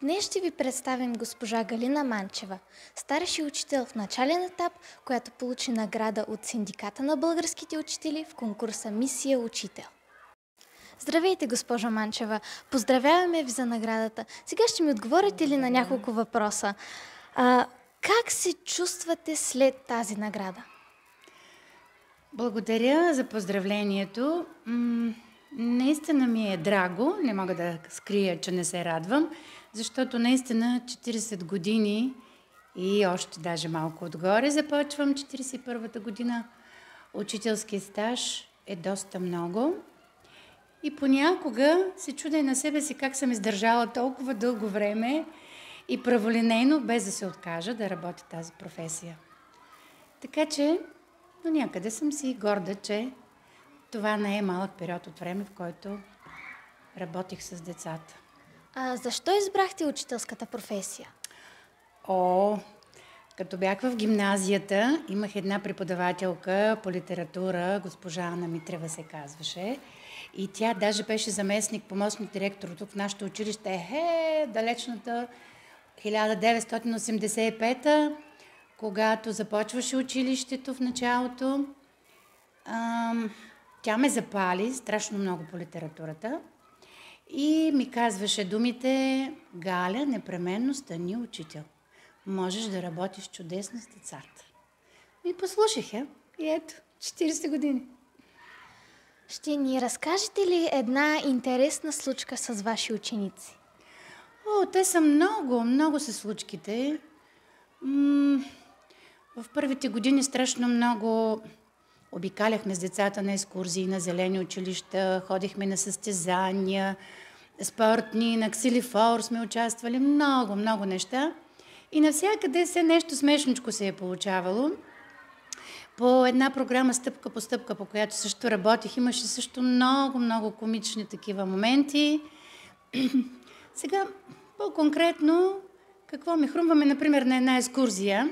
Днес ще ви представим госпожа Галина Манчева, старши учител в начален етап, която получи награда от Синдиката на българските учители в конкурса Мисия Учител. Здравейте, госпожо Манчева! Поздравяваме ви за наградата. Сега ще ми отговорите ли на няколко въпроса? Как се чувствате след тази награда? Благодаря за поздравлението. Наистина ми е драго, не мога да скрия, че не се радвам, защото наистина 40 години и още даже малко отгоре започвам 41-та година. Учителски стаж е доста много и понякога се чудя на себе си как съм издържала толкова дълго време и праволинейно, без да се откажа да работя тази професия. Така че но някъде съм си горда, че това не е малък период от време, в който работих с децата. Защо избрахте учителската професия? Като бях в гимназията, имах една преподавателка по литература, госпожа Ана Митрева се казваше, и тя даже беше заместник, помощник директор тук в нашето училище, далечната 1985-та, когато започваше училището в началото. Тя ме запали страшно много по литературата и ми казваше думите: Галя, непременно стани учител. Можеш да работиш чудесно с децата. И послушах я. И ето, 40 години. Ще ни разкажете ли една интересна случка с ваши ученици? Те са много са случките. В първите години страшно много обикаляхме с децата на екскурзии, на зелени училища, ходихме на състезания, спортни, на ксилифор сме участвали, много неща. И навсякъде все нещо смешничко се е получавало. По една програма Стъпка по стъпка, по която също работих, имаше също много комични такива моменти. Сега, по-конкретно, какво ми хрумваме, например, на една екскурзия,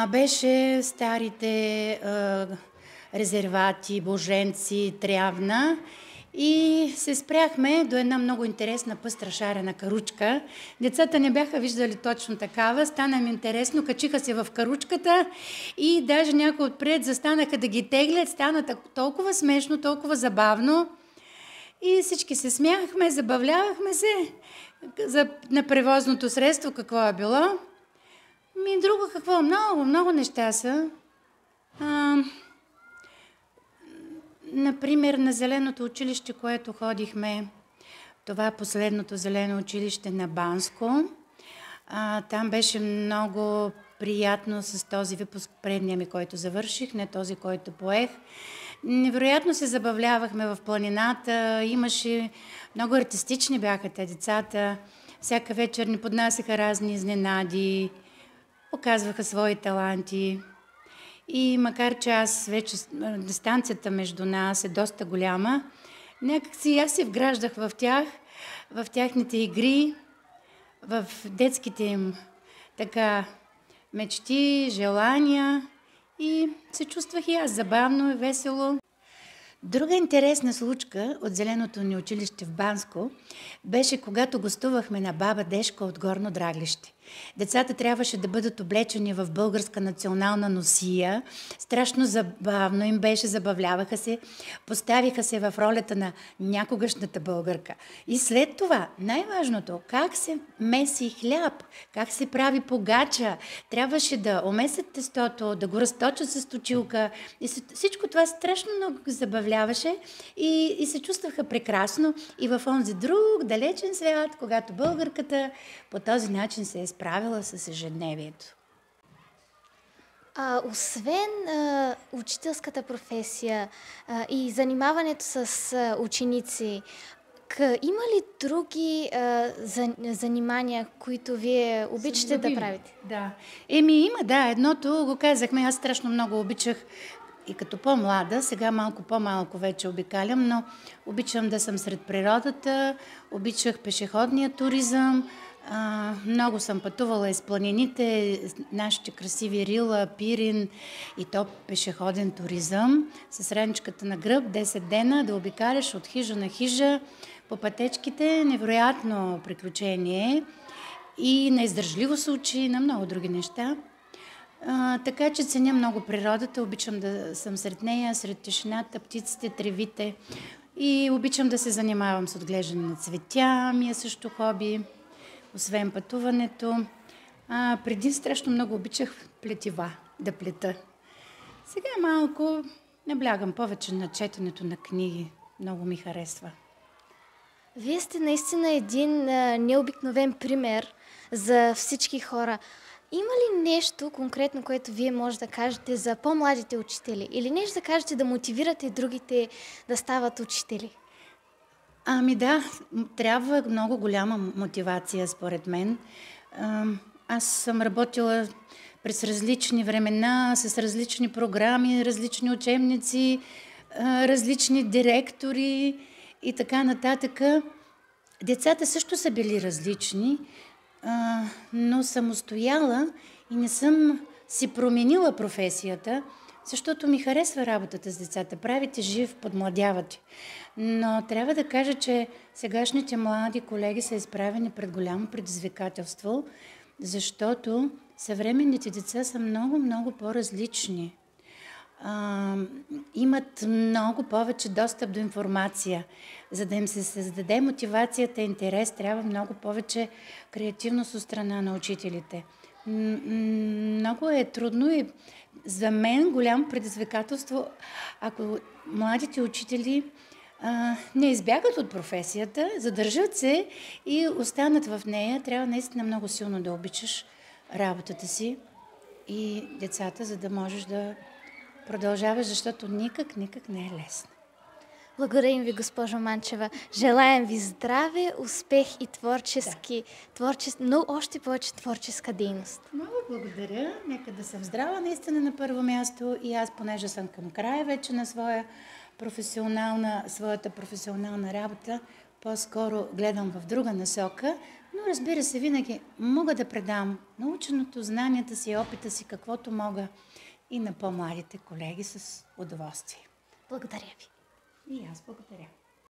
беше старите резервати, Боженци, Трявна и се спряхме до една много интересна пъстра шарена каручка. Децата не бяха виждали точно такава, стана им интересно, качиха се в каручката и даже някои отпред застанаха да ги теглят, стана толкова смешно, толкова забавно и всички се смяхме, забавлявахме се на превозното средство, какво е било. Друго какво? Много неща са. Например, на зеленото училище, което ходихме, това е последното зелено училище на Банско. Там беше много приятно с този випуск, предния ми, който завърших, не този, който поех. Невероятно се забавлявахме в планината, имаше много артистични бяха те децата. Всяка вечер ни поднасяха разни изненади, показваха свои таланти. И макар че аз вече дистанцията между нас е доста голяма, някакси аз се вграждах в тях, в тяхните игри, в детските им мечти, желания и се чувствах и аз забавно и весело. Друга интересна случка от зеленото ни училище в Банско беше когато гостувахме на баба Дешка от Горно Драглище. Децата трябваше да бъдат облечени в българска национална носия. Страшно забавно им беше, забавляваха се, поставиха се в ролята на някогашната българка. И след това, най-важното, как се меси хляб, как се прави погача. Трябваше да омесят тестото, да го разточат с точилка. И всичко това страшно много ги забавляваше и се чувстваха прекрасно и в онзи друг далечен свят, когато българката по този начин се е справила с ежедневието. Освен учителската професия и занимаването с ученици, има ли други занимания, които вие обичате да правите? Да. Има, едното го казахме, аз страшно много обичах и като по-млада, сега малко по-малко вече обикалям, но обичам да съм сред природата, обичах пешеходния туризъм, много съм пътувала из планините, нашите красиви Рила, Пирин и то пешеходен туризъм с раничката на гръб, 10 дена да обикаляш от хижа на хижа, по пътечките, невероятно приключение и на издържливо се учи, на много други неща. Така че ценя много природата, обичам да съм сред нея, сред тишината, птиците, тревите и обичам да се занимавам с отглеждане на цветя, ми е също хоби, освен пътуването. Преди страшно много обичах плетива, да плета. Сега малко наблягам повече на четенето на книги, много ми харесва. Вие сте наистина един необикновен пример за всички хора. Има ли нещо конкретно, което вие може да кажете за по-младите учители? Или нещо да кажете да мотивирате другите да стават учители? Да, трябва много голяма мотивация, според мен. Аз съм работила през различни времена, с различни програми, различни учебници, различни директори и така нататък. Децата също са били различни, но съм устояла и не съм си променила професията, защото ми харесва работата с децата. Правите жив, подмладявате. Но трябва да кажа, че сегашните млади колеги са изправени пред голямо предизвикателство, защото съвременните деца са много, много по-различни. Имат много повече достъп до информация. За да им се създаде мотивацията и интерес, трябва много повече креативност от страна на учителите. Много е трудно и за мен голямо предизвикателство, ако младите учители не избягат от професията, задържат се и останат в нея. Трябва наистина много силно да обичаш работата си и децата, за да можеш да продължаваш, защото никак не е лесно. Благодарим ви, госпожо Манчева. Желаем ви здраве, успех и но още повече творческа дейност. Много благодаря. Нека да съм здрава наистина на първо място и аз, понеже съм към края вече на своята професионална работа, по-скоро гледам в друга насока, но разбира се, винаги мога да предам наученото, знанията си, опита си, каквото мога и на по-младите колеги с удоволствие. Благодаря ви. И аз благодаря.